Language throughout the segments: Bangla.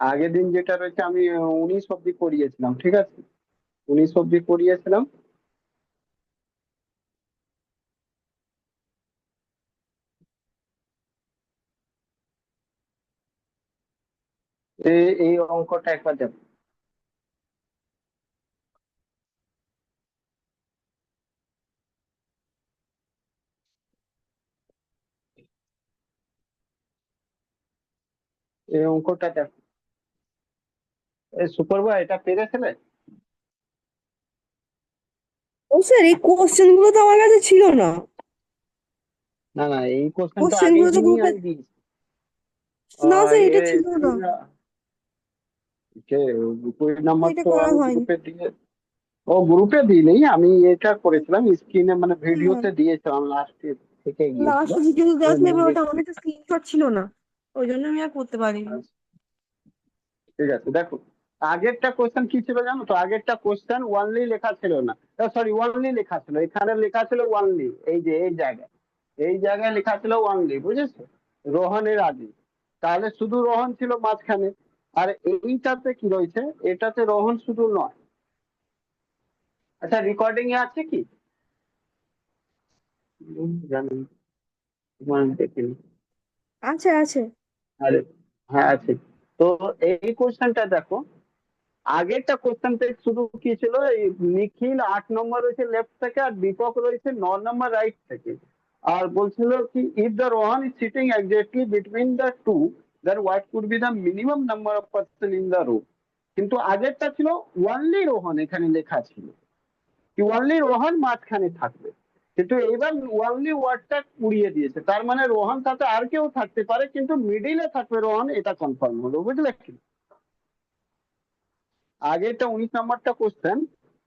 আগের দিন যেটা রয়েছে আমি 19 অব্দি করিয়েছিলাম, ঠিক আছে? 19 অব্দি করিয়েছিলাম। এই অঙ্কটা একবার দেখো। এই অঙ্কটা দেখো। সুপারভাই, এটা পেরেছিলে? ও স্যার, এই কোশ্চেন গুলো তো আমার কাছে ছিল না। না না, এই কোশ্চেন তো কোশ্চেন আগের গুলো তো দিনই গ্রুপে। আমি দিয়েছি। না আহ, স্যার, এ এটা ছিল না। তিন যে 20 নাম্বার এটা তো করা আমি হয়নি। গ্রুপে দিয়ে, ও গ্রুপে দিইনি, আমি এটা করেছিলাম স্ক্রিনে, মানে হ্যাঁ, ভিডিওতে দিয়েছিলাম, লাস্টে থেকে গিয়েছিল। লাস্ট জিজ্ঞেস মানে আসলে মেন এবার ওটা গেট। আমার কাছে স্ক্রিনশট ছিল না, ওই জন্য আমি আর করতে পারিনি। ঠিক আছে, দেখো। আগেরটা কোশ্চেন কি ছিল জানো তো? আগেরটা কোশ্চেন ওয়ানলি লেখা ছিল না, সরি, ওয়ানলি লেখা ছিল, এখানে লেখা ছিল ওয়ানলি, এই যে এই জায়গায় লেখা ছিল ওয়ানলি, বুঝেছো? রোহনের আগে। তাহলে শুধু রোহন ছিল মাঝখানে। আর এইটাতে কি রয়েছে? এটাতে রোহন শুধু নয়। আচ্ছা, রেকর্ডিং এ আছে কি? জানি না, তোমার দেখিনি। আছে, আছে। আরে, হ্যাঁ আছে। তো এই কোশ্চেনটা দেখো। আগেরটা কোশ্চেনটা শুধু কি ছিল, এই নিখিল 8 নম্বর রয়েছে লেফট থেকে, আর দীপক রয়েছে 9 নম্বর রাইট থেকে। আর বলছিল কি, if the Rohan is sitting exactly between the two, then what could be the minimum number of person in the row. কিন্তু আগেরটা ছিল ওয়ানলি রোহন, এখানে লেখা ছিল কি ওয়ানলি রোহন মাঝখানে থাকবে। কিন্তু এবার ওয়ানলি ওয়ার্ডটা উড়িয়ে দিয়েছে, তার মানে রোহন সাথে আর কেউ থাকতে পারে, কিন্তু মিডিলে থাকবে রোহন, এটা কনফার্ম হলো, বুঝলে কি? আগেরটা 19 নাম্বারটা কোশ্চেন,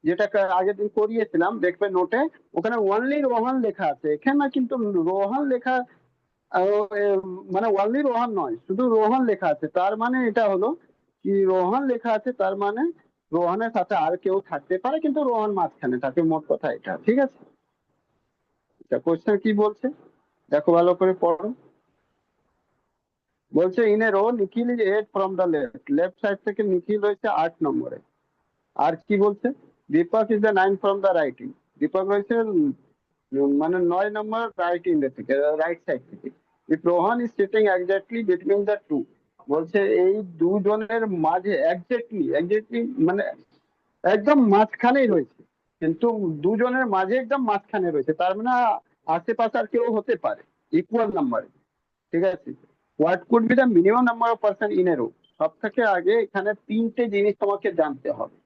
যেটা আগের দিন করিয়েছিলাম, দেখবে নোটে, ওখানে ওনলি রোহান লেখা আছে, এখানে কিন্তু রোহান লেখা, মানে ওনলি রোহান নয়, শুধু রোহান লেখা আছে, তার মানে এটা হলো কি, রোহান লেখা আছে তার মানে রোহানের সাথে আর কেউ থাকতে পারে, কিন্তু রোহান মাঝখানে থাকে, মোট কথা এটা, ঠিক আছে? কোশ্চেন কি বলছে, দেখো ভালো করে পড়ো। বলছে in a row Nikhil is 8 from the left, left side থেকে নিখিল রয়েছে 8 নম্বরে। আর কি বলছে? Deepak is the 9 from the writing, Deepak রয়েছে মানে 9 নম্বর রাইট ইন্ডে থেকে, রাইট সাইড থেকে। If Rohan is sitting exactly between the two, বলছে এই দুজনের মাঝে, এক্স্যাক্টলি এক্স্যাক্টলি মানে একদম মাঝখানেই রয়েছে, কিন্তু দুজনের মাঝে একদম মাঝখানে রয়েছে, তার মানে আশেপাশে আর কেউ হতে পারে, ইকুয়াল নাম্বারে, ঠিক আছে? What could be the minimum number of person in a row. সব থেকে আগে এখানে তিনটে জিনিস তোমাকে জানতে হবে।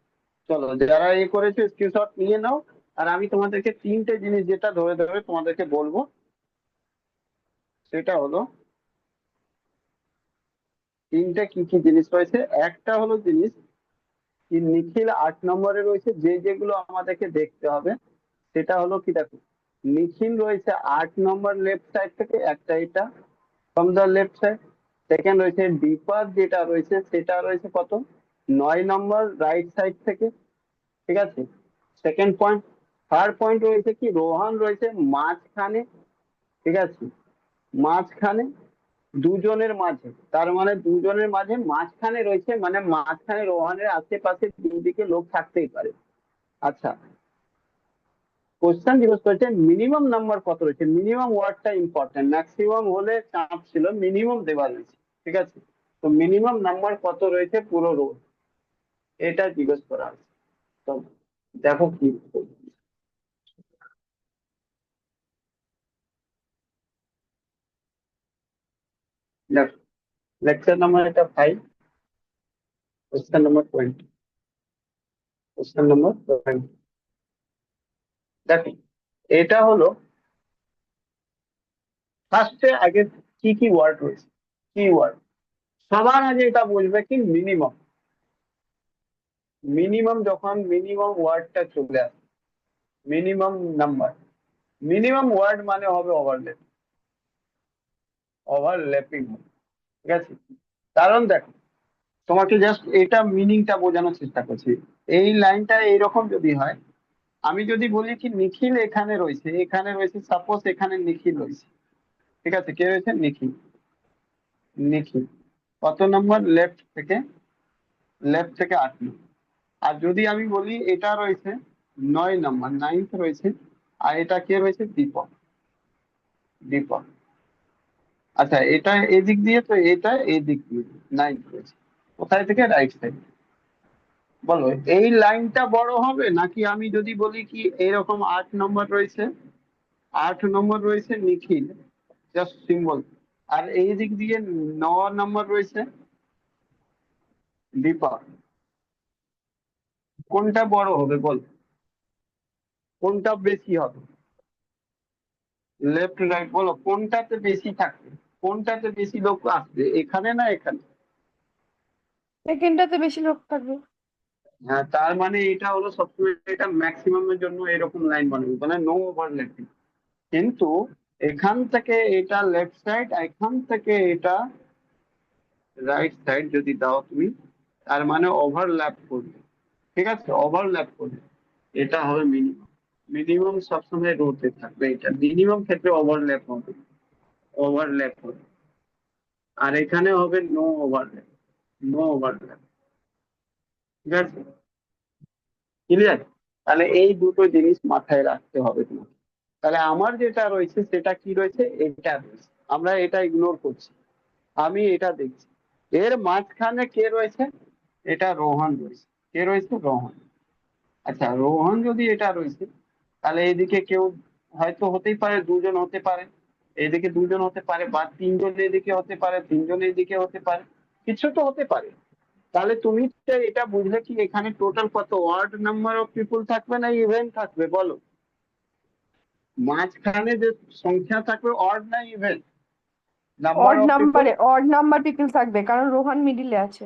চলো, যারা এ করেছে স্ক্রিনশট নিয়ে নাও। আর আমি তোমাদেরকে তিনটে জিনিস যেটা ধরে ধরে তোমাদেরকে বলবো, সেটা হলো, তিনটে কি কি জিনিস রয়েছে। একটা হলো জিনিস কি, নিখিল 8 নম্বরে রয়েছে, যে যেগুলো আমাদেরকে দেখতে হবে সেটা হলো কি, দেখো, নিখিল রয়েছে 8 নম্বর লেফট সাইড থেকে, একটা এটা from the left side. Second রয়েছে দীপক, যেটা রয়েছে সেটা রয়েছে কত, 9 নম্বর রাইট সাইড থেকে, ঠিক আছে? Second point. থার্ড পয়েন্ট রয়েছে কি, রোহান রয়েছে মাঝখানে, ঠিক আছে? মাঝখানে, দুজনের মাঝে, তার মানে দুজনের মাঝে মাঝখানে রয়েছে, মানে মাঝখানে রোহানের আশেপাশে দুদিকে লোক থাকতেই পারে। আচ্ছা, কোশ্চেন জিজ্ঞেস করেছে মিনিমাম নাম্বার কত রয়েছে, মিনিমাম ওয়ার্ডটা ইম্পর্টেন্ট, ম্যাক্সিমাম হলে চাপ ছিল, মিনিমাম দেওয়া রয়েছে, ঠিক আছে? তো মিনিমাম নাম্বার কত রয়েছে পুরো রোড, এটা জিজ্ঞেস করা আছে। তো দেখো কি, দেখো, লেকচার নাম্বার এটা 5, কোশ্চেন নাম্বার 20, কোশ্চেন নাম্বার 20। দেখো, এটা হলো ফার্স্টে আগে কি কি ওয়ার্ড রয়েছে, কি ওয়ার্ড, সবার আগে এটা বলবে কি মিনিমাম। মিনিমাম, যখন মিনিমাম ওয়ার্ডটা চলে আসে, মিনিমাম নাম্বার, মিনিমাম ওয়ার্ড মানে হবে ওভারল্যাপ, ওভারল্যাপিং, ঠিক আছে? কারণ দেখো, তোমাকে জাস্ট এটা মিনিংটা বোঝানোর চেষ্টা করছি। এই লাইনটা এইরকম যদি হয়, আমি যদি বলি কি নিখিল এখানে রয়েছে, এখানে রয়েছে, সাপোজ এখানে নিখিল রয়েছে, ঠিক আছে? কে রয়েছে? নিখিল, নিখিল। কত নম্বর? লেফট থেকে 8 নম্বর। আর যদি আমি বলি এটা রয়েছে 9 নম্বর, 9th রয়েছে, আর এটা কে রয়েছে? দীপক। দীপক। আচ্ছা, এটা এদিক দিয়ে, তো এটা এদিক দিয়ে 9th রয়েছে। কোথায় থেকে? Right side. বলো এই লাইনটা বড় হবে, নাকি আমি যদি বলি কি এরকম 8 নম্বর রয়েছে, 8 নম্বর রয়েছে নিখিল, জাস্ট সিম্বল, আর এই দিক দিয়ে 9 নম্বর রয়েছে দীপক, কোনটা বড় হবে বল? কোনটা বেশি হবে? লেফট রাইট বলো, কোনটাতে বেশি থাকবে? কোনটাতে বেশি লোক আসবে, এখানে না এখানে? সেকেন্ডটাতে বেশি লোক থাকবে। হ্যাঁ, তার মানে এটা হলো সবসময়, এটা ম্যাক্সিমামের জন্য এরকম লাইন বানাবে, মানে নো ওভারল্যাপিং। কিন্তু এখান থেকে এটা লেফট সাইড, এখান থেকে এটা রাইট সাইড যদি দাও তুমি, তার মানে ওভারল্যাপ করবে। ঠিক আছে, ওভারল্যাপ করবে। এটা হবে মিনিমাম। মিনিমাম সবসময় রোতে থাকবে, এটা মিনিমাম ক্ষেত্রে ওভারল্যাপ হবে। ওভারল্যাপ হবে। আর এখানে হবে নো ওভারল্যাপ। No overlap. ঠিক আছে, ক্লিয়ার? তাহলে এই দুটো জিনিস মাথায় রাখতে হবে তোমাকে। তাহলে আমার যেটা রয়েছে সেটা কি রয়েছে? এটা রয়েছে, আমরা এটা ইগনোর করছি, আমি এটা দেখছি। এর মাঝখানে কে রয়েছে? এটা রোহন রয়েছে। কে রয়েছে? রোহন। আচ্ছা, রোহন যদি এটা রয়েছে, তাহলে এদিকে কেউ হয়তো হতেই পারে, দুজন হতে পারে, এদিকে দুজন হতে পারে, বা তিনজন এদিকে হতে পারে, তিনজন এদিকে হতে পারে, কিছু তো হতে পারে। তাহলে তুমি তো এটা বুঝলে কি এখানে টোটাল কত ওয়ার্ড নাম্বার অফ পিপল থাকবে না ইভেন থাকবে বলো? মাঝখানে যে সংখ্যা থাকবে অড না even? Number of people. Odd number people থাকবে, কারণ রোহান মিডিলে আছে।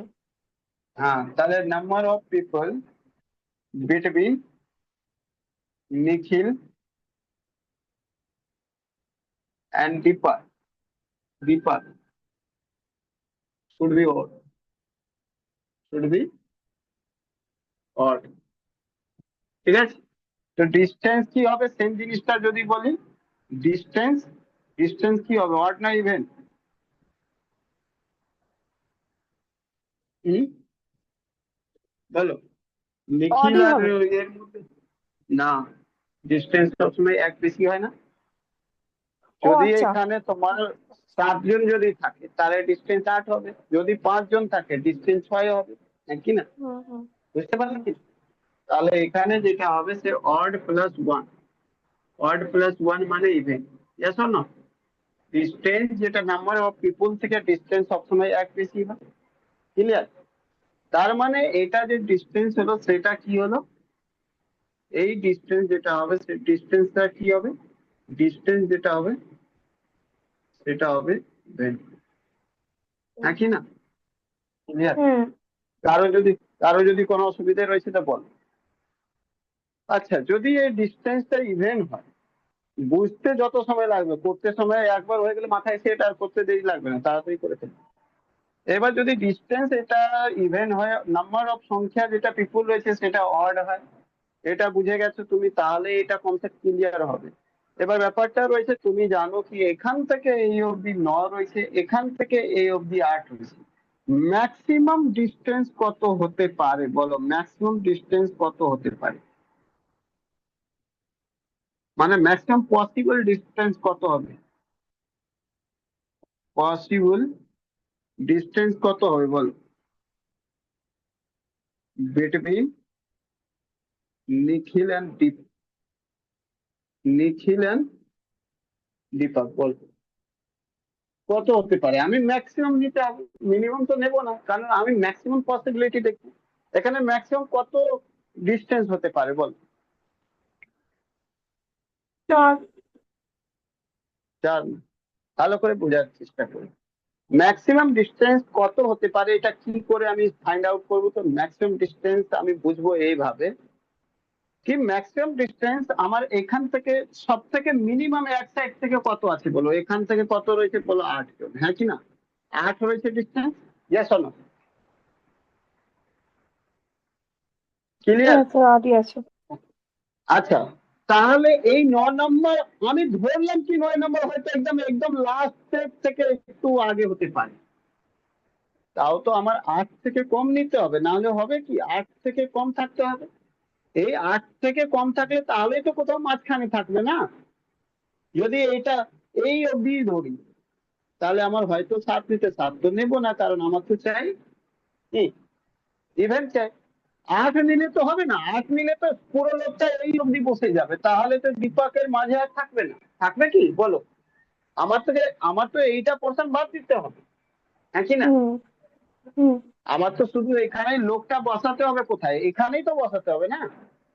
হ্যাঁ, তাহলে number of people between Nikhil and Deepak should be odd. Should be odd. ঠিক আছে, তো ডিস্টেন্স কি হবে? সেম জিনিসটা যদি বলি, ডিস্টেন্স, ডিস্টেন্স কি হবে? অড না ইভেন? হম, বলো। নিখিল অডই আর হবে। এর মধ্যে না, ডিস্টেন্স সবসময় এক বেশি হয় না। ও যদি আচ্ছা। এখানে তোমার 7 জন যদি থাকে তাহলে ডিস্টেন্স 8 হবে, যদি 5 জন থাকে ডিস্টেন্স 6 হবে, কি না? হুম হুম। বুঝতে পারলে কি? তাহলে এখানে যেটা হবে সে odd plus one. Odd plus one মানে even. Yes or no? Distance যেটা নাম্বার অফ পিপল থেকে ডিস্টেন্স সবসময় এক বেশি হয়। ক্লিয়ার? তার মানে এটা যে ডিস্টেন্স হলো সেটা কি হলো? এই ডিস্টেন্স যেটা হবে সেই ডিস্টেন্সটা কি হবে? ডিস্টেন্স যেটা হবে সেটা হবে ইভেন। হ্যাঁ কি না? ক্লিয়ার? হুম। কারো যদি কারো যদি কোনো অসুবিধা রয়েছে তা বল। আচ্ছা, যদি এই ডিস্টেন্সটা ইভেন হয়, বুঝতে যত সময় লাগবে, করতে সময় একবার হয়ে গেলে মাথায় এসে এটা আর করতে দেরি লাগবে না, তাড়াতাড়ি করে ফেলবে। এবার যদি ডিস্টেন্স এটা ইভেন হয়, নাম্বার অফ সংখ্যা যেটা পিপুল রয়েছে সেটা অড হয়, এটা বুঝে গেছো তুমি, তাহলে এটা কনসেপ্ট ক্লিয়ার হবে। এবার ব্যাপারটা রয়েছে, তুমি জানো কি এখান থেকে এই অবধি 9 রয়েছে, এখান থেকে এই অবধি 8 রয়েছে, ম্যাক্সিমাম ডিস্টেন্স কত হতে পারে বলো? ম্যাক্সিমাম ডিস্টেন্স কত হতে পারে, মানে ম্যাক্সিমাম পসিবল ডিস্টেন্স কত হবে? পসিবল ডিস্টেন্স কত হবে বলো, বিটুইন নিখিল অ্যান্ড দীপক বল, কত হতে পারে? আমি ম্যাক্সিমাম নিতে হবে, মিনিমাম তো নেবো না, কারণ আমি ম্যাক্সিমাম পসিবিলিটি দেখি। এখানে ম্যাক্সিমাম কত ডিস্টেন্স হতে পারে বল? 4। 4 না, ভালো করে বোঝার চেষ্টা করি। ম্যাক্সিমাম ডিস্টেন্স কত হতে পারে এটা কি করে আমি ফাইন্ড আউট করবো? তো ম্যাক্সিমাম ডিস্টেন্স আমি বুঝবো এইভাবে কি, ম্যাক্সিমাম ডিস্টেন্স আমার এখান থেকে সব থেকে মিনিমাম এক সাইড থেকে কত আছে বলো? এখান থেকে কত রয়েছে বলো? 8 জন, হ্যাঁ কি না? 8 রয়েছে distance. Yes or no? Clear? হ্যাঁ স্যার, আটই আছে। আচ্ছা, তাহলে এই 9 নম্বর, আমি ধরলাম কি 9 নম্বর হয়তো একদম একদম লাস্ট থেকে একটু আগে হতে পারে, তাও তো আমার 8 থেকে কম নিতে হবে, না হলে হবে কি 8 থেকে কম থাকতে হবে। এই 8 থেকে কম থাকলে তাহলেই তো কোথাও মাঝখানে থাকবে না। যদি এইটা এই অবধি ধরি তাহলে আমার হয়তো 7 নিতে 7 তো নেবো না, কারণ আমার তো চাই কি ইভেন চাই। 8 নিলে তো হবে না, 8 নিলে তো পুরো লোকটা এই অবধি বসে যাবে, তাহলে তো দীপকের মাঝে আর থাকবে না। থাকবে কি বলো? আমার তো এইটা পোর্শন বাদ দিতে হবে, হ্যাঁ কি না? হুম হুম আমার তো শুধু এখানেই লোকটা বসাতে হবে, কোথায়? এখানেই তো বসাতে হবে না,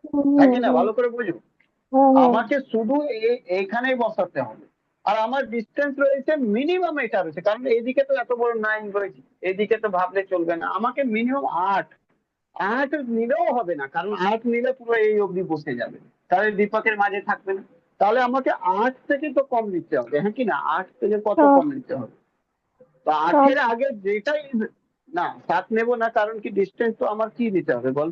হুম হ্যাঁ হুম কি না? হুম ভালো করে বুঝো। হুম হুম আমাকে শুধু এইখানেই বসাতে হবে। আর আমার ডিস্টেন্স রয়েছে মিনিমাম, এটা রয়েছে কারণ এইদিকে তো এত বড় 9 রয়েছে, এদিকে তো ভাবলে চলবে না, আমাকে মিনিমাম 8। 8 নিলেও হবে না, কারণ 8 নিলে পুরো এই অবধি বসে যাবে, তাহলে দীপকের মাঝে থাকবে না। তাহলে আমাকে 8 থেকে তো কম নিতে হবে, হ্যাঁ কি না? 8 থেকে কত সাত কম নিতে হবে? তো 8 সাত এর আগে যেটাই না, 7 নেবো না, কারণ কি ডিস্টেন্স তো আমার কি নিতে হবে বল?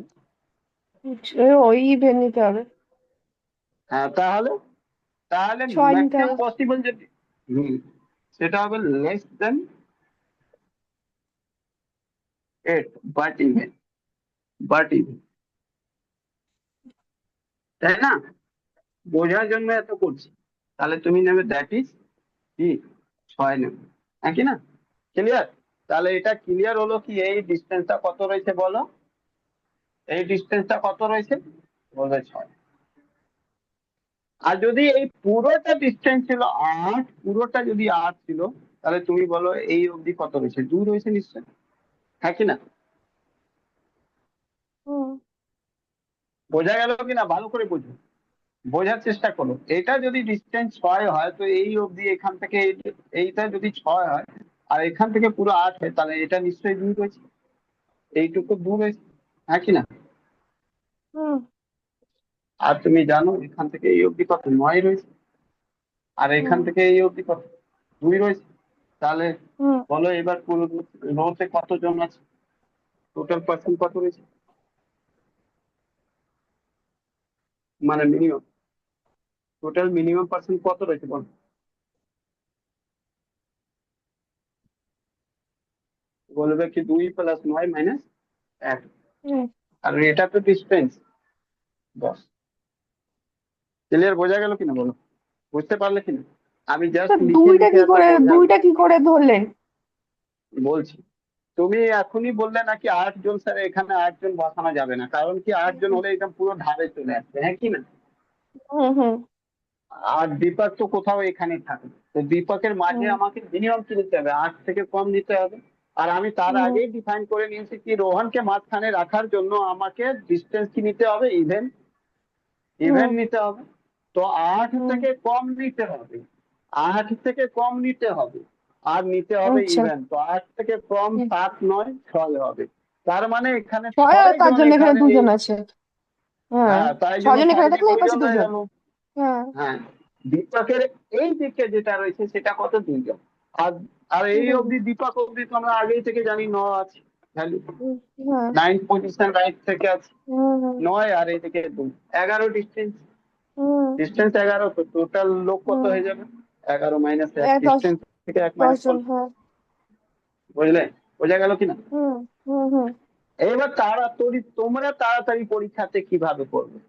ওই ইভেন নিতে হবে। হ্যাঁ, তাহলে তাহলে 6 নিতে ম্যাক্সিমাম হবে। পসিবল যদি সেটা হবে লেস দেন 8, বাট ইভেন, তাই না? বোঝার জন্য এত করছি। তাহলে তুমি নেবে দ্যাট ইজ কি 6 নেবে, হ্যাঁ কি না? ক্লিয়ার? তাহলে এটা ক্লিয়ার হলো কি এই ডিস্টেন্সটা কত রয়েছে বলো? এই ডিস্টেন্সটা কত রয়েছে? বলবে 6। আর যদি এই পুরোটা ডিস্টেন্স ছিল 8, পুরোটা যদি 8 ছিল, তাহলে তুমি বলো এই অবধি কত রয়েছে? 2 রয়েছে নিশ্চয়, হ্যাঁ কি না? হুম বোঝা গেল কিনা? ভালো করে বোঝো, বোঝার চেষ্টা করো। এটা যদি ডিস্টেন্স 6 হয়, তো এই অবধি এখান থেকে এইটা যদি 6 হয় আর এখান থেকে পুরো 8 হয়, তাহলে এটা নিশ্চয়ই 2 রয়েছে, এইটুকু 2 রয়েছে, হ্যাঁ কি না? হুম আর তুমি জানো এখান থেকে এই অবধি কত? 9 রয়েছে। আর এখান হুম থেকে এই অবধি কত? 2 রয়েছে। তাহলে হুম বলো এবার পুরো রোতে কতজন আছে? টোটাল পার্সন কত রয়েছে, মানে মিনিমাম, টোটাল মিনিমাম পার্সন কত রয়েছে বলো? বলবে কি 2 + 9 - 1। হুম। আর এটা তো ডিস্টেন্স 10। ক্লিয়ার? বোঝা গেল কিনা বলো? বুঝতে পারলে কিনা? আমি তো জাস্ট লিখে লিখে এত দুইটা কি করে ধরলেন? বলছি। তুমি এখনই বললে নাকি 8 জন, স্যার এখানে 8 জন বসানো যাবে না, কারণ কি 8 জন হলে একদম পুরো ধারে চলে আসবে, হ্যাঁ কি না? হুম হুম আর দীপক তো কোথাও এখানেই থাকে, তো দীপকের মাঝে হুম আমাকে মিনিমাম কি নিতে হবে? 8 থেকে কম নিতে হবে। আর আমি তার হুম আগেই ডিফাইন করে নিয়েছি কি রোহনকে মাঝখানে রাখার জন্য আমাকে ডিস্টেন্স কি নিতে হবে? ইভেন হুম নিতে হবে। তো 8 হুম। থেকে কম নিতে হবে, 8 থেকে কম নিতে হবে, আর নিতে হবে আচ্ছা। ইভেন। তো 8 থেকে কম হুম। 7 নয় 6 হবে। তার মানে এখানে 6 আর 6 তার জন জন্য এখানে এখানে দুজন আছে। হ্যাঁ, হ্যাঁ, তাই জন্য 6 জন এখানে 5 থাকলে এই পাশে 2 জন হয়ে দুজন। গেল। হ্যাঁ। হ্যাঁ, দীপকের এই দিকে যেটা রয়েছে সেটা কত? 2 জন। আর আর এই হুম অবধি দীপক অবধি তো আমরা আগেই থেকে জানি 9 আছে ভ্যালু, হুম, হ্যাঁ 9 পজিশন রাইট থেকে আছে হুম হুম 9, আর এদিকে 2, 11 ডিস্টেন্স। হুম 11, তো টোটাল লোক কত হুম। হয়ে যাবে? 11 - 1, 10 ডিস্টেন্স থেকে 1 10 মাইনাস জন, করলে। হ্যাঁ। বুঝলে? বোঝা গেল কিনা? হুম হুম হুম এবার তোমরা তাড়াতাড়ি পরীক্ষাতে কিভাবে করবে?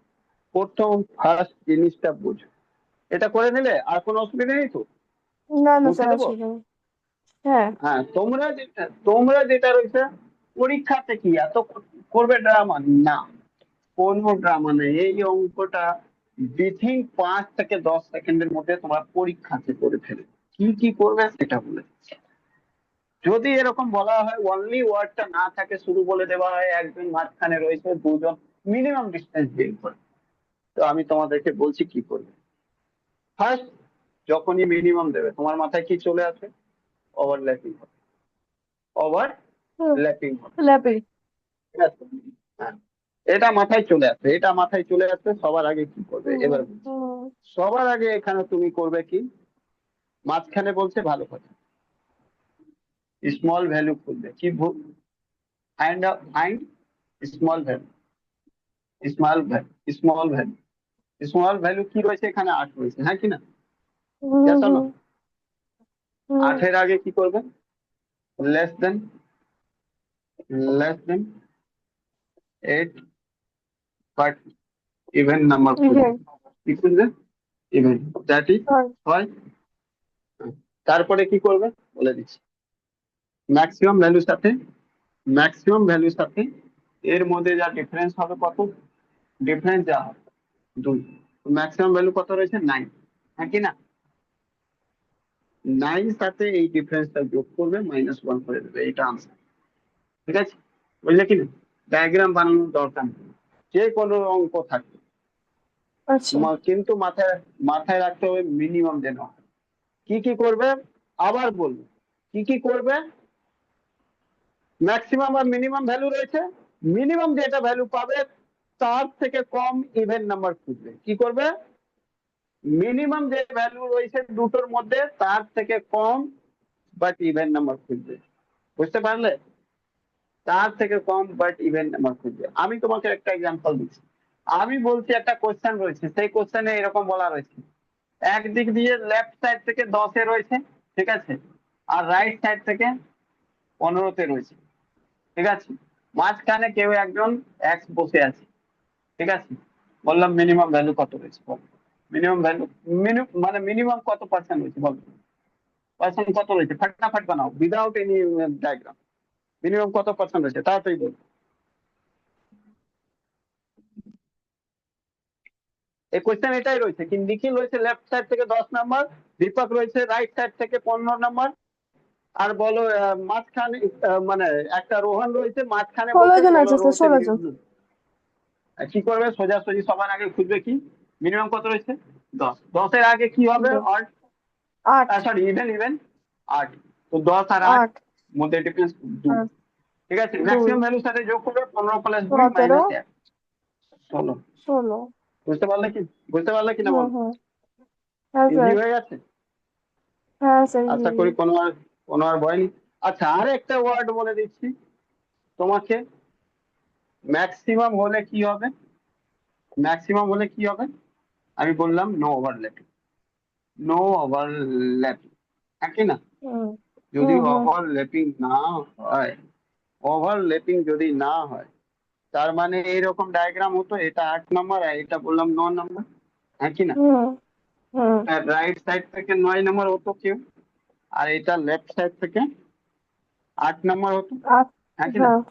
প্রথম ফার্স্ট জিনিসটা বুঝো। এটা করে নিলে আর কোনো অসুবিধা নেই তো? না না মুছে স্যার, দেবো? অসুবিধা নেই। হ্যাঁ। হ্যাঁ, তোমরা যেটা রয়েছে পরীক্ষাতে কি এত করবে ড্রামা? না, কোনো ড্রামা নেই। এই অঙ্কটা উইথিন 5 থেকে 10 সেকেন্ডের মধ্যে তোমরা পরীক্ষাতে করে ফেলে। কি কি করবে সেটা বলে দিচ্ছি। যদি এরকম বলা হয় অনলি ওয়ার্ডটা না থাকে, শুরু বলে দেওয়া হয় একজন মাঝখানে রয়েছে 2 জন, মিনিমাম ডিস্টেন্স বের করে, তো আমি তোমাদেরকে বলছি কি করবে। ফার্স্ট, যখনই মিনিমাম দেবে তোমার মাথায় কি চলে আসে? ওভারল্যাপিং হবে, হুম। ওভারল্যাপিং হবে, ল্যাপে। ঠিক আছে? হ্যাঁ, এটা মাথায় চলে আসবে সবার আগে কি করবে হুম এবার বলছি। হুম সবার আগে এখানে তুমি করবে কি, মাঝখানে বলছে ভালো কথা, স্মল ভ্যালু খুলবে। কি find small value, small value. Small value কি রয়েছে এখানে? 8 রয়েছে, হ্যাঁ কি না? হুম Yes or no? হুম হুম 8 এর আগে কি করবে? Less than less than 8 but even number খুঁজবে। ইভেন কি খুঁজবে? even that is হয় হয়। তারপরে কি করবে বলে দিচ্ছি। ম্যাক্সিমাম ভ্যালুর সাথে এর মধ্যে যা ডিফারেন্স হবে কত, ডিফারেন্স যা হবে 2। ম্যাক্সিমাম ভ্যালু কত রয়েছে 9, হ্যাঁ কি না? 9 সাথে এই ডিফারেন্সটা যোগ করবে -1 করে দেবে, এটা আনসার। ঠিক আছে, বুঝলে কি না? ডায়াগ্রাম বানানোর দরকার নেই, যে কোনো অঙ্ক থাকে আচ্ছা কিন্তু মাথায় মাথায় রাখতে হবে মিনিমাম যেন হয়। কি কি করবে আবার বলবো, কি কি করবে? ম্যাক্সিমাম আর মিনিমাম ভ্যালু রয়েছে, মিনিমাম যেটা ভ্যালু পাবে তার থেকে কম ইভেন নাম্বার খুঁজবে। কি করবে? মিনিমাম যে ভ্যালু রয়েছে দুটোর মধ্যে তার থেকে কম বাট ইভেন নাম্বার খুঁজবে। বুঝতে পারলে? তার থেকে কম বাট ইভেন নাম্বার খুঁজবে। আমি তোমাকে একটা এক্সাম্পল দিচ্ছি। আমি বলছি একটা কোশ্চেন রয়েছে, সেই কোশ্চেনে এরকম বলা রয়েছে একদিক দিয়ে লেফট সাইড থেকে 10-এ রয়েছে, ঠিক আছে, আর রাইট সাইড থেকে 15-তে রয়েছে, ঠিক আছে, মাঝখানে কেউ একজন এক্স বসে আছে, ঠিক আছে। বললাম মিনিমাম ভ্যালু কত রয়েছে বল। মিনিমাম ভ্যালু মানে মিনিমাম কত পার্সেন্ট রয়েছে বল, পার্সেন্ট কত রয়েছে, ফাটাফাট বানাও উইদাউট এনি ডায়াগ্রাম। মিনিমাম কত পার্সেন্ট রয়েছে তাড়াতাড়ি বল। এই কোশ্চেন এটাই রয়েছে কি, নিখিল রয়েছে লেফট সাইড থেকে 10 নাম্বার, দীপক রয়েছে রাইট সাইড থেকে 15 নাম্বার, আর বলো মাঝখানে মানে একটা রোহন রয়েছে মাঝখানে 16 বসে, জন বলো আছে রো স্যার, 16 জন। কি করবে? সোজাসুজি সবার আগে খুঁজবে কি, মিনিমাম কত রয়েছে 10, 10-এর আগে কি হবে? 8 সরি ইভেন 8। তো 10 আর 8 8 মধ্যে ডিফারেন্স 2, ঠিক আছে। 2 ম্যাক্সিমাম ভ্যালুর সাথে যোগ করবে 15 প্লাস 2 17 -1, 16। 16। বুঝতে পারলে কি, বুঝতে পারলে কিনা হুম বল? হুম হ্যাঁ ইজি স্যার, হয়ে গেছে? হ্যাঁ স্যার। আশা করি কোনো আর ভয় নেই। আচ্ছা, আর একটা ওয়ার্ড বলে দিচ্ছি তোমাকে। ম্যাক্সিমাম হলে কি হবে? ম্যাক্সিমাম হলে কি হবে? আমি বললাম নো ওভারল্যাপিং, নো ওভারল্যাপিং, হ্যাঁ কি না? হুম যদি হুম হুম ওভারল্যাপিং না হয়, ওভারল্যাপিং যদি না হয় তার মানে এইরকম ডায়াগ্রাম হতো, এটা 8 নাম্বার আর এটা বললাম 9 নাম্বার, হ্যাঁ কি না? হুম হুম রাইট সাইড থেকে 9 নাম্বার হতো কেউ, আর এটা লেফট সাইড থেকে 8 নাম্বার হতো, আট হ্যাঁ কি না? হ্যাঁ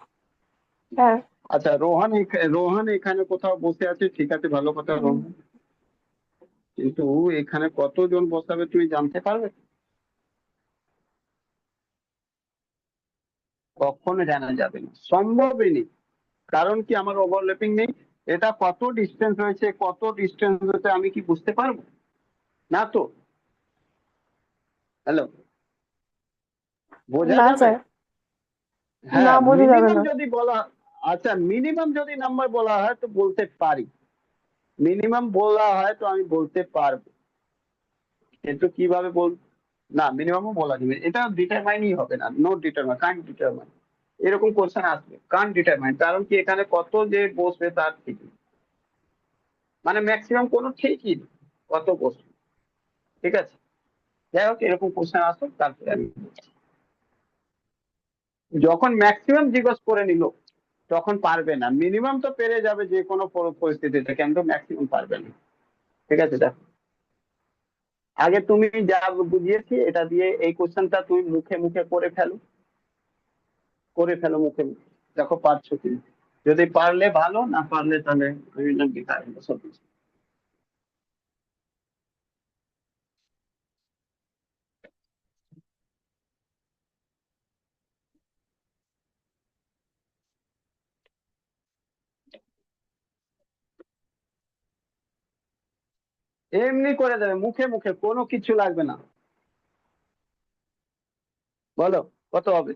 হ্যাঁ আচ্ছা, রোহন এখানে কোথাও বসে আছে, ঠিক আছে, ভালো কথা হুম। রোহন, কিন্তু এখানে কতজন বসাবে তুমি জানতে পারবে? কখনো জানা যাবে না, সম্ভবই নেই। কারণ কি, আমার ওভারল্যাপিং নেই। এটা কত ডিস্টেন্স রয়েছে, কত ডিস্টেন্স রয়েছে আমি কি বুঝতে পারবো? না তো। হ্যালো, বোঝা না যাবে? স্যার, না হ্যাঁ, বোঝা যাবে মিনিমাম না। যদি বলা, আচ্ছা মিনিমাম যদি নাম্বার বলা হয় তো বলতে পারি, মিনিমাম বলা হয় তো আমি বলতে পারবো, কিন্তু কিভাবে বল, না মিনিমামও বলা যাবে, এটা ডিটারমাইনই হবে না, নো ডিটারমাইন, কান্ট ডিটারমাইন। এরকম কোশ্চেন আসবে কান্ট ডিটারমাইন, কারণ কি এখানে কত যে বসবে তার ঠিক নেই। মানে ম্যাক্সিমাম কোনো ঠিকই নেই, কত বসবে, ঠিক আছে। যাই হোক, এরকম কোশ্চেন আসুক তারপরে আমি বলছি। যখন ম্যাক্সিমাম জিজ্ঞেস করে নিল তখন পারবে না, মিনিমাম তো পেরে যাবে যে কোনো পরিস্থিতিতে, কিন্তু ম্যাক্সিমাম পারবে না। ঠিক আছে, দেখো আগে তুমি যা বুঝিয়েছি এটা দিয়ে এই কোশ্চেনটা তুমি মুখে মুখে করে ফেলো মুখে মুখে, দেখো পারছো কি। যদি পারলে ভালো, না পারলে তাহলে আমি নাকি সব কিছু। এমনি করে দেবে মুখে মুখে, কোনো কিছু লাগবে না। বলো কত হবে?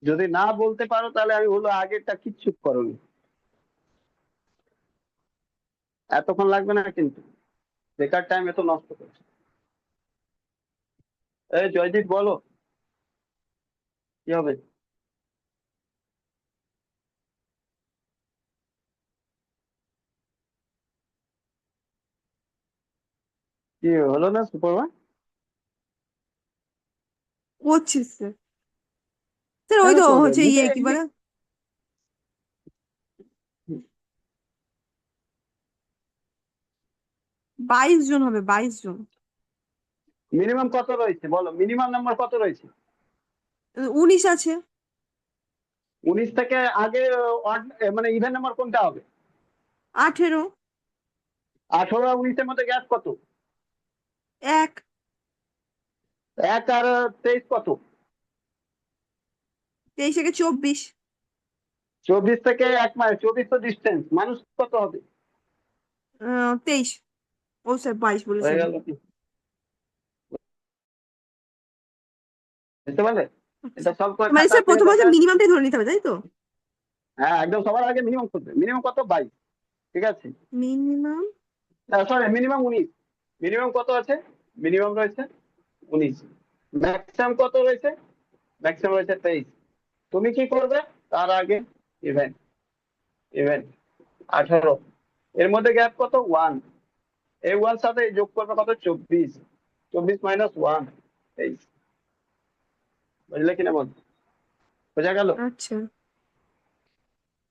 যদি না বলতে পারো তাহলে আমি বলবো আগেরটা কিচ্ছু করোনি। এতক্ষণ লাগবে না কিন্তু, বেকার টাইম এত নষ্ট করছো। এই জয়দীপ বলো কি হবে? কি হলো না সুপারম্যান? করছি স্যার। স্যার ওই কেন তো করবে হচ্ছে নিজে কি বলে, 22 জন হবে, 22 জন। মিনিমাম কত রয়েছে বলো, মিনিমাম নাম্বার কত রয়েছে? 19 আছে। 19 থেকে আগে মানে ইভেন নাম্বার কোনটা হবে? 18। 18 আর 19-এর মধ্যে গ্যাপ কত? 1। 1 আর 23 কত? 23 থেকে 24। 24 থেকে 1 মাইল, 24 তো ডিস্টেন্স, মানুষ কত হবে? 23। ও স্যার 22 হয়ে বলেছেন। গেল কি? বুঝতে পারলে? আচ্ছা, এটা সব করে মানে খাতা স্যার পেয়ে প্রথমে হচ্ছে যাবে। মিনিমামটাই ধরে নিতে হবে, তাই তো? হ্যাঁ একদম সবার আগে মিনিমাম করবে। মিনিমাম কত? 22। ঠিক আছে, মিনিমাম। Sorry minimum 19। মিনিমাম কত আছে? মিনিমাম রয়েছে 19। ম্যাক্সিমাম কত রয়েছে? ম্যাক্সিমাম রয়েছে 23। তুমি কি করবে? তার আগে ইভেন্ট, ইভেন্ট 18, এর মধ্যে গ্যাপ কত? 1। এই 1 সাথে যোগ করবে কত? 24। 24 মাইনাস 1, 23। বুঝলে কিনা বল? বোঝা গেল? আচ্ছা।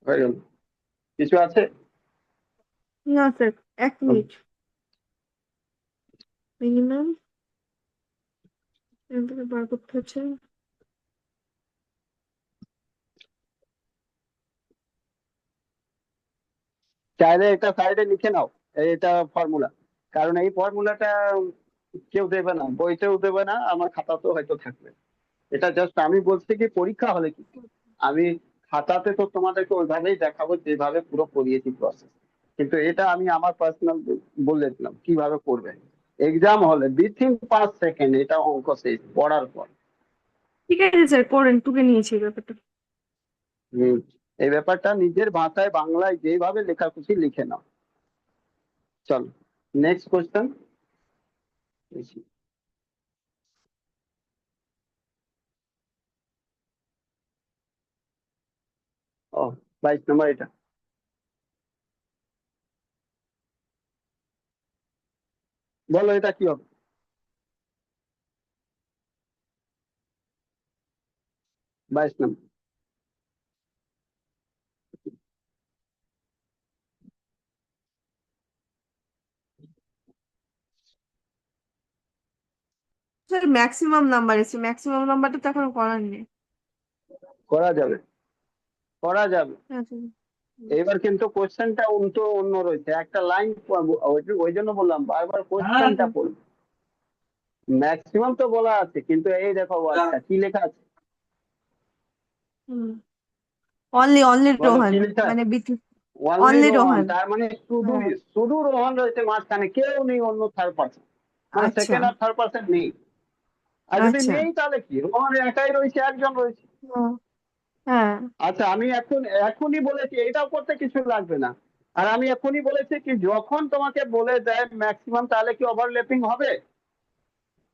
হয়ে গেল? কিছু আছে? না স্যার, 1 মিনিট। মিনিমাম বার করতে হচ্ছে। চাইলে এটা সাইডে লিখে নাও, এটা ফর্মুলা। কারণ এই ফর্মুলাটা কেউ দেবে না, বইতেও দেবে না, আমার খাতাতেও হয়তো থাকবে। এটা জাস্ট আমি বলছি কি পরীক্ষা হলে কি, আমি খাতাতে তো তোমাদেরকে ওইভাবেই দেখাবো যেভাবে পুরো করিয়েছি প্রসেস। কিন্তু এটা আমি আমার পার্সোনাল বলে দিলাম কিভাবে করবে। এক্সাম হলে উইথিন 5 সেকেন্ড এটা অঙ্ক শেষ পড়ার পর। ঠিক আছে স্যার, করেন, তুলে নিয়েছি এই ব্যাপারটা। হম, এই ব্যাপারটা নিজের ভাষায় বাংলায় যেভাবে লেখা খুশি লিখে নাও। চলো নেক্সট কোশ্চেন। ও, 22 নম্বর এটা। বলো এটা কি হবে? 22 নম্বর। স্যার ম্যাক্সিমাম নাম্বার এসেছে, ম্যাক্সিমাম নাম্বারটা তো এখনো করার নেই। করা যাবে, করা যাবে। আচ্ছা। এবার কিন্তু কোশ্চেনটা উল্টো অন্য রয়েছে, একটা লাইন। ওই জন্য বললাম বারবার কোশ্চেনটা পড়বে। ম্যাক্সিমাম তো বলা আছে, কিন্তু এই দেখো ওয়ার্ডটা কি লেখা আছে? অনলি, অনলি বলো রোহান, কি লেখা মানে আছে? বিট। Only only Rohan, Rohan. তার মানে শুধু, হ্যাঁ। শুধু রোহন রয়েছে মাঝখানে, কেউ নেই অন্য থার্ড পার্সন, মানে আচ্ছা। সেকেন্ড আর থার্ড পার্সন নেই। আর যদি আচ্ছা। নেই তাহলে কি, রোহন একাই রয়েছে, একজন রয়েছে। হুম, হ্যাঁ। আচ্ছা আমি এখনই বলেছি এটাও করতে কিছু লাগবে না। আর আমি এখনই বলেছি কি যখন তোমাকে বলে দেয় ম্যাক্সিমাম, তাহলে কি ওভারল্যাপিং হবে?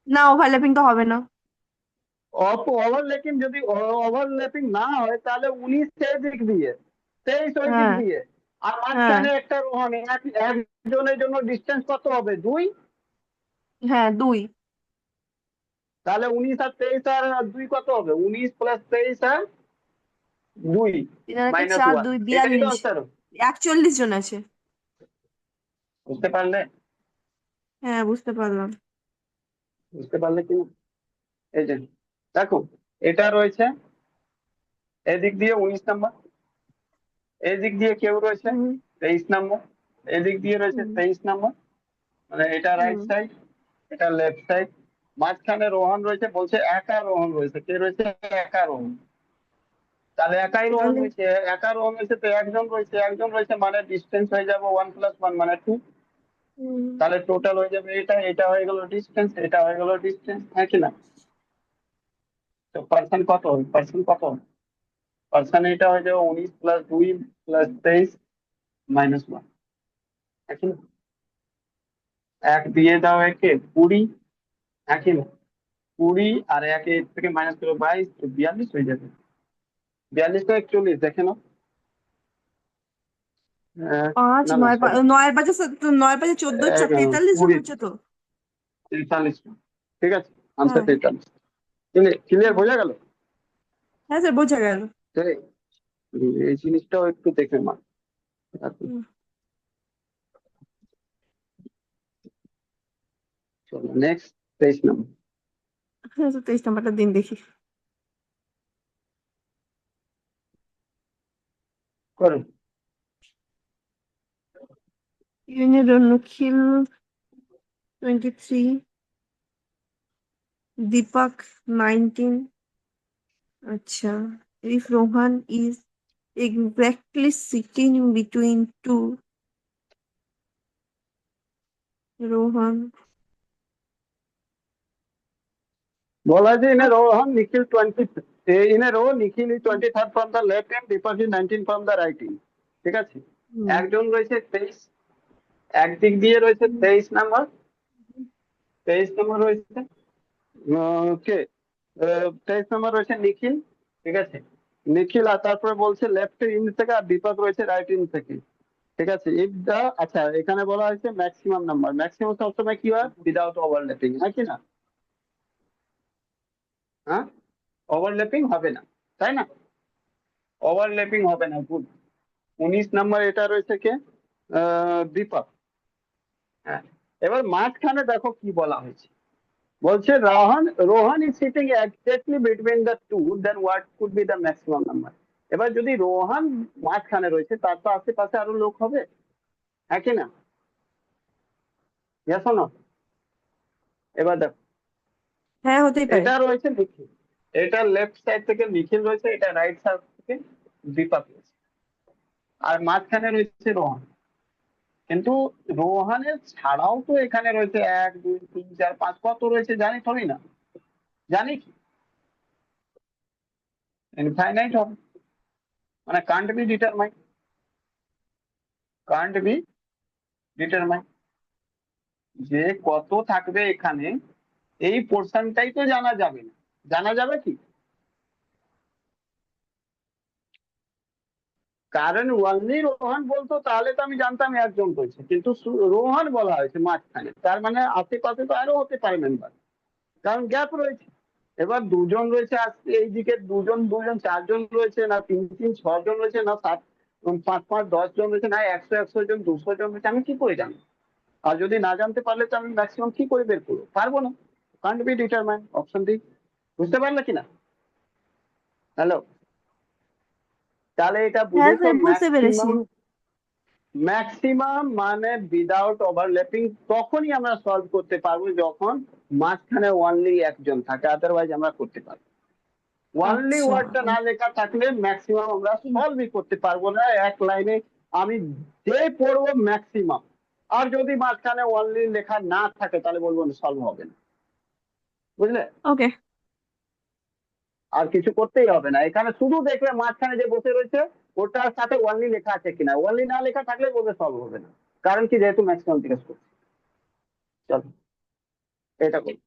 না, ওভারল্যাপিং তো হবে না। ওভারল্যাপিং যদি ওভারল্যাপিং না হয় তাহলে 19 এই দিক দিয়ে, 23 ওই দিক হ্যাঁ। দিয়ে, আর হ্যাঁ। মাঝখানে একটা রোহন, একজনের জন্য ডিস্টেন্স কত হবে? 2। হ্যাঁ, 2। তাহলে 19 আর 23 আর 2 কত হবে? 19 প্লাস 23 আর 2 3 আর 1 মাইনাস 4, 1, 2 এটাই তো 42। আনসার। 41 জন আছে। বুঝতে পারলে? হ্যাঁ, বুঝতে পারলাম। বুঝতে পারলে কি না? এই যে দেখো, এটা রয়েছে এদিক দিয়ে 19 নম্বর, এই দিক দিয়ে কেউ রয়েছে হুম। 23 নম্বর, এদিক দিয়ে রয়েছে হুম। 23 নম্বর, মানে এটা রাইট হুম। সাইড, এটা লেফট সাইড। মাঝখানে রোহন রয়েছে, বলছে একা রোহন রয়েছে, কে রয়েছে? একা রোহন। তাহলে একাই রোহন তাহলে রয়েছে, একা রোহন রয়েছে তো একজন রয়েছে, একজন রয়েছে মানে ডিস্টেন্স হয়ে যাবে 1 + 1 মানে 2। হুম, তাহলে টোটাল হয়ে যাবে এটা, এটা হয়ে গেল ডিস্টেন্স, এটা হয়ে গেল ডিস্টেন্স, হ্যাঁ কি না? তো পার্সন কত হবে? পার্সন কত হবে? পার্সন এটা হয়ে যাবে 19 + 2 + 23 - 1। একই না? 1 দিয়ে দাও একে 20, একই না? 20 আর 1 এর থেকে মাইনাস করে 22, তো 42 হয়ে যাবে। 42 তো 41, দেখে নাও। 5 না না 9 সরি, 9 5 14 4 43 জন 20, হচ্ছে তো। 43, ঠিক আছে, আনসার হ্যাঁ 43। ক্লিয়ার, বোঝা গেল? হ্যাঁ স্যার বোঝা গেল। তাহলে এই জিনিসটাও একটু দেখে মা। হুম, চলো নেক্সট, 23 নম্বর হ্যাঁ স্যার 23 নাম্বারটা দিন দেখি। করো। নিখিল 23, দীপক 19। আচ্ছা, if Rohan is exactly sitting between two, Rohan, বলা আছে in a row Nikhil 20, in a row Nikhil is 23rd from the left end, Deepak is 19 from the right end, ঠিক আছে। একজন রয়েছে 23, একদিক দিয়ে রয়েছে 23 নাম্বার, 23 নম্বর রয়েছে কে 23 নম্বর রয়েছে নিখিল, ঠিক আছে। নিখিল আর তারপরে বলছে লেফট ইন থেকে, আর দীপক রয়েছে রাইট ইন থেকে, ঠিক আছে। ইফ দা, আচ্ছা এখানে বলা হয়েছে ম্যাক্সিমাম নাম্বার, ম্যাক্সিমাম সবসময় কি হয়, উইদাউট ওভারল্যাপিং, হয় কি না? হ্যাঁ, ওভারল্যাপিং হবে না, তাই না? ওভারল্যাপিং হবে না, গুড। 19 নাম্বার এটা রয়েছে কে, দীপক। হ্যাঁ, এবার মাঝখানে দেখো কি বলা হয়েছে, বলছে Rohan is sitting exactly between the two, then what could be the maximum number. এবার যদি রোহন মাঝখানে রয়েছে, তার তো আশেপাশে আরো লোক হবে, হ্যাঁ কি না? Yes or no? এবার দেখো, হ্যাঁ হতেই পারে। এটা রয়েছে নিখিল, এটা লেফট সাইড থেকে নিখিল রয়েছে, এটা রাইট সাইড থেকে দীপক রয়েছে, আর মাঝখানে রয়েছে রোহন। কিন্তু রোহানের ছাড়াও তো এখানে রয়েছে 1 2 3 4 5, কত রয়েছে জানি থরি না, জানি কি ইনফাইনাইট হবে, মানে can't be determined, can't be determined, যে কত থাকবে এখানে, এই পোর্শনটাই তো জানা যাবে না। জানা যাবে কি, কারণ ওনলি রোহান বলতো তাহলে তো আমি জানতাম একজন রয়েছে, কিন্তু রোহান বলা হয়েছে মাঝখানে, তার মানে আশেপাশে তো আরো হতে পারে মেম্বার, কারণ গ্যাপ রয়েছে। এবার দুজন রয়েছে, আজকে এইদিকে দুজন দুজন 4 জন রয়েছে, না 3 3 6 জন রয়েছে, না 7 5 5 10 জন রয়েছে, না 100 100 জন 200 জন রয়েছে, আমি কি করে জানি? আর যদি না জানতে পারলে তো আমি ম্যাক্সিমাম কি করে বের করবো, পারবো না। Can't be determined, option D. বুঝতে পারলে কিনা? হ্যালো, তাহলে এটা হ্যাঁ বুঝেছো, স্যার বুঝতে পেরেছি। ম্যাক্সিমাম, ম্যাক্সিমাম মানে উইদাউট ওভারল্যাপিং তখনই আমরা সলভ করতে পারবো যখন মাঝখানে অনলি একজন থাকে, আদারওয়াইজ আমরা করতে পারবো। ওয়ানলি আচ্ছা ওয়ার্ডটা না লেখা থাকলে ম্যাক্সিমাম আমরা সলভই করতে পারবো না এক লাইনে। আমি যে পড়বো ম্যাক্সিমাম, আর যদি মাঝখানে ওয়ানলি লেখা না থাকে তাহলে বলবো সলভ হবে না, বুঝলে? ওকে। আর কিছু করতেই হবে না, এখানে শুধু দেখবে মাঝখানে যে বসে রয়েছে ওটার সাথে ওয়ানলি লেখা আছে কিনা, ওয়ানলি না লেখা থাকলে বলবে সলভ হবে না, কারণ কি, যেহেতু ম্যাক্সিমাম জিজ্ঞেস করছে। চলো এটা করি।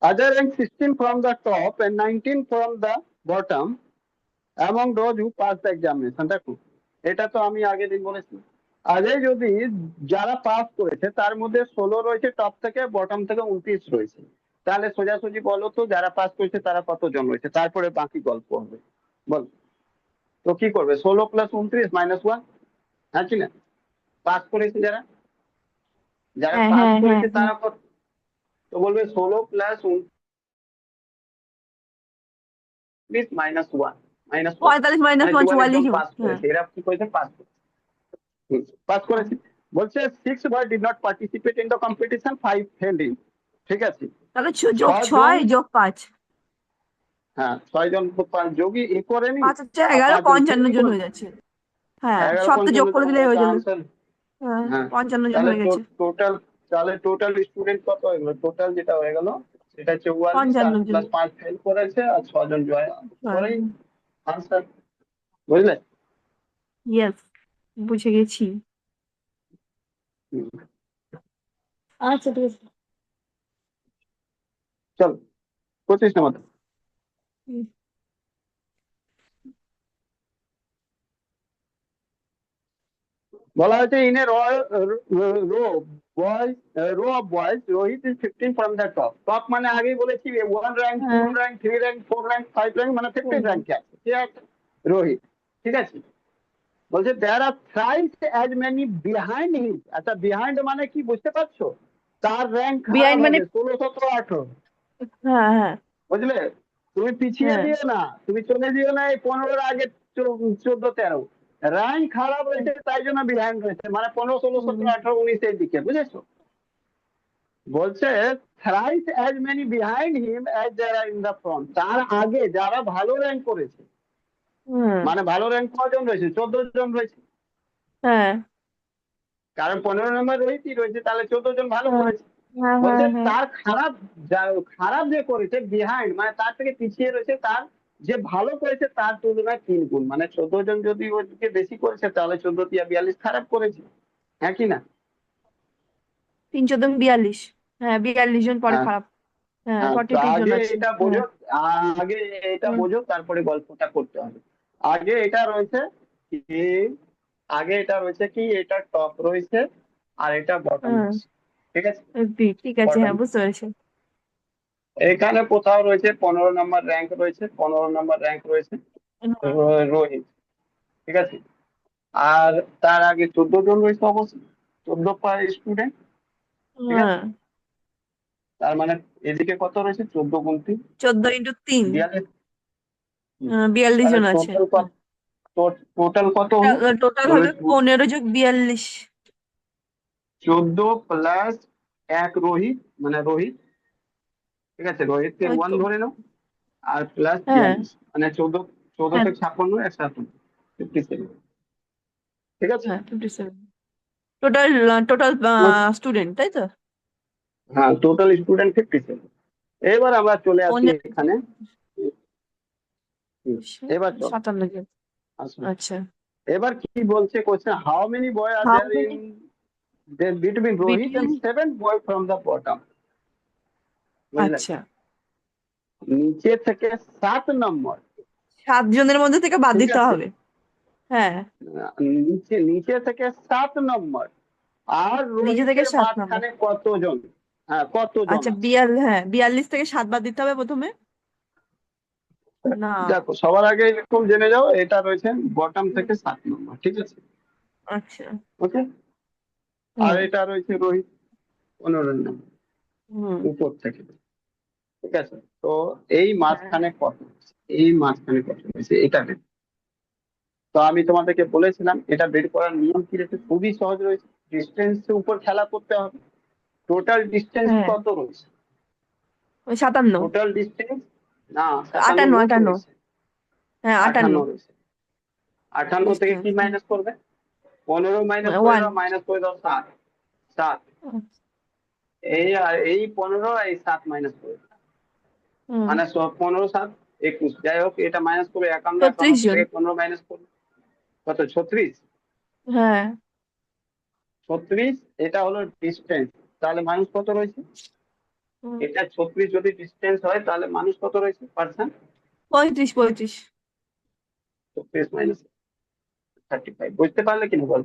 Other rank 16 from the top and 19 from the bottom among those who passed the examination. দেখো, এটা তো আমি আগের দিন বলেছি, আগে যদি যারা পাস করেছে তার মধ্যে 16 রয়েছে টপ থেকে, বটম থেকে 29 রয়েছে, তাহলে সোজাসুজি বলো তো যারা পাস করেছে তারা কতজন রয়েছে, তারপরে বাকি গল্প হবে। বল, তো কি করবে, 16 প্লাস 29 -1, হ্যাঁ কি না? পাস করেছে যারা, যারা হ্যাঁ পাস হ্যাঁ হ্যাঁ করেছে হ্যাঁ। তারা কত, তো বলবে 16 প্লাস 29 -1, মাইনাস 45 মানে -1 44 জন 44 জন। পাস হ্যাঁ করেছে, এরা কি করেছে, পাস পাস হ্যাঁ। করেছে। বলছে 6 boy did not participate in the competition, 5 failed in, ঠিক আছে। তাহলে যোগ 6 জন, 6 যোগ 5, হ্যাঁ 6 জন যোগী এ করেনি, 5 হচ্ছে আর 11, 5 জন 55 ফেলই জন হয়ে করেছে, যাচ্ছে। হ্যাঁ 11 সব তো যোগ 55 করে জন দিলে হয়ে হয়ে যাচ্ছে যাবে। আনসার। হ্যাঁ হ্যাঁ, 55 জন তাহলে হয়ে গেছে। টোটাল, তাহলে টোটাল স্টুডেন্ট কত হয়ে গেল, টোটাল যেটা হয়ে গেল সেটা 44, আর 55 জন। প্লাস 5 ফেল করেছে, আর 6 জন জয় হ্যাঁ করেই আনসার। বুঝলে? ইয়েস, বুঝে গেছি। হুম, আচ্ছা, ঠিক আছে। চলো 25 নম্বর। হুম, বলা হয়েছে in a row boys row of boys Rohit is 15 from the top. Top মানে আগেই বলেছি 1 র্যাঙ্ক, 2 হ্যাঁ, র্যাঙ্ক, 3 র্যাঙ্ক, 4 র্যাঙ্ক, 5 র্যাঙ্ক, মানে 15 বলবো। র্যাঙ্কে আছে কে আছে? রোহিত। ঠিক আছে, বলছে there are thrice as many behind him. আচ্ছা, বিহাইন্ড মানে কি বুঝতে পারছো? তার র্যাঙ্ক খারাপ বিহাইন্ড মানে? হবে 16, 17, 18। হ্যাঁ, হ্যাঁ, বুঝলে? তুমি পিছিয়ে হ্যাঁ। দিও না, তুমি চলে দিও না এই 15 আগে, 14, 13। র্যাঙ্ক খারাপ হয়েছে তাই জন্য বিহাইন্ড রয়েছে, মানে 15, 16, হুম, 17, 18, 19 এর দিকে, বুঝেছো? বলছে thrice as many behind him as there are in the front. তার আগে যারা ভালো র্যাঙ্ক করেছে, হুম, মানে ভালো র্যাঙ্ক কজন রয়েছে? 14 জন রয়েছে। হ্যাঁ, কারণ 15 নম্বর রোহিতই রয়েছে, তাহলে 14 জন ভালো হ্যাঁ, করেছে। হ্যাঁ, বলছে হ্যাঁ, হ্যাঁ। তার খারাপ, খারাপ যে করেছে বিহাইন্ড, মানে তার থেকে পিছিয়ে রয়েছে, তার যে ভালো করেছে তার তুলনায় 3 গুণ। মানে 14 জন যদি ওদিকে বেশি করেছে তাহলে 14 × 42 খারাপ করেছে, হ্যাঁ কি না? 3 × 14 = 42। হ্যাঁ, 42 জন পরে হ্যাঁ, খারাপ। হ্যাঁ, হ্যাঁ, তো 42 জন আগে আছে। এটা হ্যাঁ। বোঝো, আগে এটা হুম, বোঝো, তারপরে গল্পটা করতে হবে। আগে এটা রয়েছে কি, আগে এটা রয়েছে কি, এটা টপ রয়েছে আর এটা বটম হ্যাঁ, রয়েছে। ঠিক আছে, ঠিক আছে, বটম। হ্যাঁ, বুঝতে পেরেছি। এখানে কোথাও রয়েছে 15 নম্বর র্যাঙ্ক রয়েছে, 15 নম্বর র্যাঙ্ক রয়েছে হ্যাঁ, রোহিত। ঠিক আছে, আর তার আগে 14 জন রয়েছে অবশ্যই, 14 পার স্টুডেন্ট। ঠিক আছে, হ্যাঁ। তার মানে এদিকে কত রয়েছে? 14 × 3 14 × 3, 42। 42 তাহলে জন আছে। টোটাল কত, টোটাল কত হলো? টোটাল ওই হবে 15 + 42। 14 প্লাস 1 রোহিত, মানে রোহিত। ঠিক আছে, রোহিতকে ওই 1 তো। ধরে নাও, আর প্লাস হ্যাঁ, 42, মানে 14, 14 হ্যাঁ, থেকে 56, 157, 57। ঠিক আছে, হ্যাঁ, 57 টোটাল। টোটাল স্টুডেন্ট, তাই তো? হ্যাঁ, টোটাল স্টুডেন্ট 57। এবার আমরা চলে আসি 15, এখানে। এবার চল 57 জন। আসুন। আচ্ছা। এবার কি বলছে question, how many boy are how there in many between Rohit between? And 7 boy from the bottom. বুঝলেন? আচ্ছা, নিচে থেকে 7 নম্বর। 7 জনের মধ্যে থেকে বাদ ঠিক দিতে আছে, হবে। হ্যাঁ, নিচে নিচে থেকে 7 নম্বর, আর নিচে থেকে রোহিতের 7 নম্বর। মাঝখানে কতজন? হ্যাঁ, কতজন আচ্ছা, আছে? হ্যাঁ, 42 থেকে 7 বাদ দিতে হবে প্রথমে। না। দেখো, সবার আগে এরকম জেনে যাও, এটা রয়েছে বটম থেকে 7 নম্বর। ঠিক আছে, আচ্ছা। ওকে। আর হুম, এটা রয়েছে রোহিত 15 নম্বর হুম, উপর থেকে। ঠিক আছে, তো এই হ্যাঁ, মাঝখানে কত রয়েছে? এই মাঝখানে কত রয়েছে এটা বের। তো আমি তোমাদেরকে বলেছিলাম এটা বের করার নিয়ম কি রয়েছে, খুবই সহজ রয়েছে। ডিস্টেন্সের উপর খেলা করতে হবে। টোটাল ডিস্টেন্স হ্যাঁ, কত রয়েছে? ওই 57। টোটাল ডিস্টেন্স, না, 58, 57 58। রয়েছে, হ্যাঁ, 58 58 রয়েছে। 58 থেকে ডিস্টেন্স। কি মাইনাস করবে? 15 মাইনাস করে 1। দাও, মাইনাস করে দাও 7। 7, এই আর এই 15, এই 7 মাইনাস করে দাও। হুম, মানে 15, 7, 21। যাই হোক, এটা মাইনাস করে 51, 36 51 জন। থেকে 15 মাইনাস করবে কত? 36। হ্যাঁ। 36, এটা হলো ডিস্টেন্স। তাহলে মানুষ কত রয়েছে? হুম, এটা 36 যদি ডিস্টেন্স হয় তাহলে মানুষ কত রয়েছে পার্সেন্ট? 35, 35। 36 মাইনাস 35। বুঝতে পারলে কিনা বল?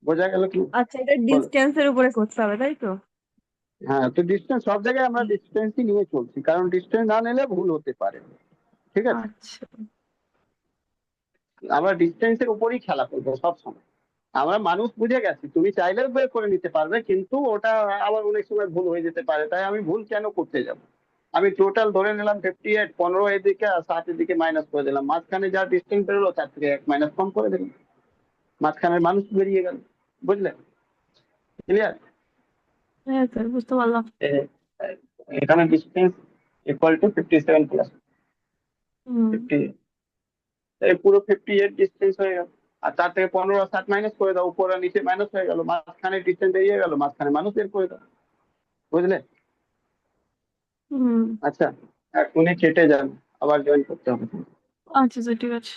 বোঝা গেল কি? আচ্ছা, এটা বলো। ডিস্টেন্সের উপরে করতে হবে, তাই তো? হ্যাঁ, তো ডিস্টেন্স সব জায়গায় আমরা ডিস্টেন্সই নিয়ে চলছি, কারণ ডিস্টেন্স না নিলে ভুল হতে পারে। ঠিক আছে, আচ্ছা। আমরা ডিস্টেন্সের উপরই খেলা করবো সব সময়। আমরা মানুষ বুঝে গেছি, তুমি চাইলেও বের করে নিতে পারবে, কিন্তু ওটা আবার অনেক সময় ভুল হয়ে যেতে পারে, তাই আমি ভুল কেন করতে যাব? আমি টোটাল ধরে নিলাম 58, 15 এদিকে আর 7 এদিকে মাইনাস করে দিলাম, মাঝখানে যা ডিস্টেন্স বেরোলো তার থেকে 1 মাইনাস কম করে দিলাম, মাঝখানের মানুষ বেরিয়ে গেল। বুঝলে? ক্লিয়ার? হ্যাঁ স্যার, বুঝতে পারলাম। এখানে ডিস্টেন্স ইকুয়াল টু 57 প্লাস হুম, 58, এই পুরো 58 ডিস্টেন্স হয়ে গেল। আর তার থেকে 15 আর 7 মাইনাস করে দাও, উপর আর নিচে মাইনাস হয়ে গেল, মাঝখানে ডিস্টেন্স বেরিয়ে গেল, মাঝখানে মানুষ বের করে দাও। বুঝলে? হুম। আচ্ছা, এখনই কেটে যান, আবার জয়েন করতে হবে। আচ্ছা আচ্ছা ঠিক আছে।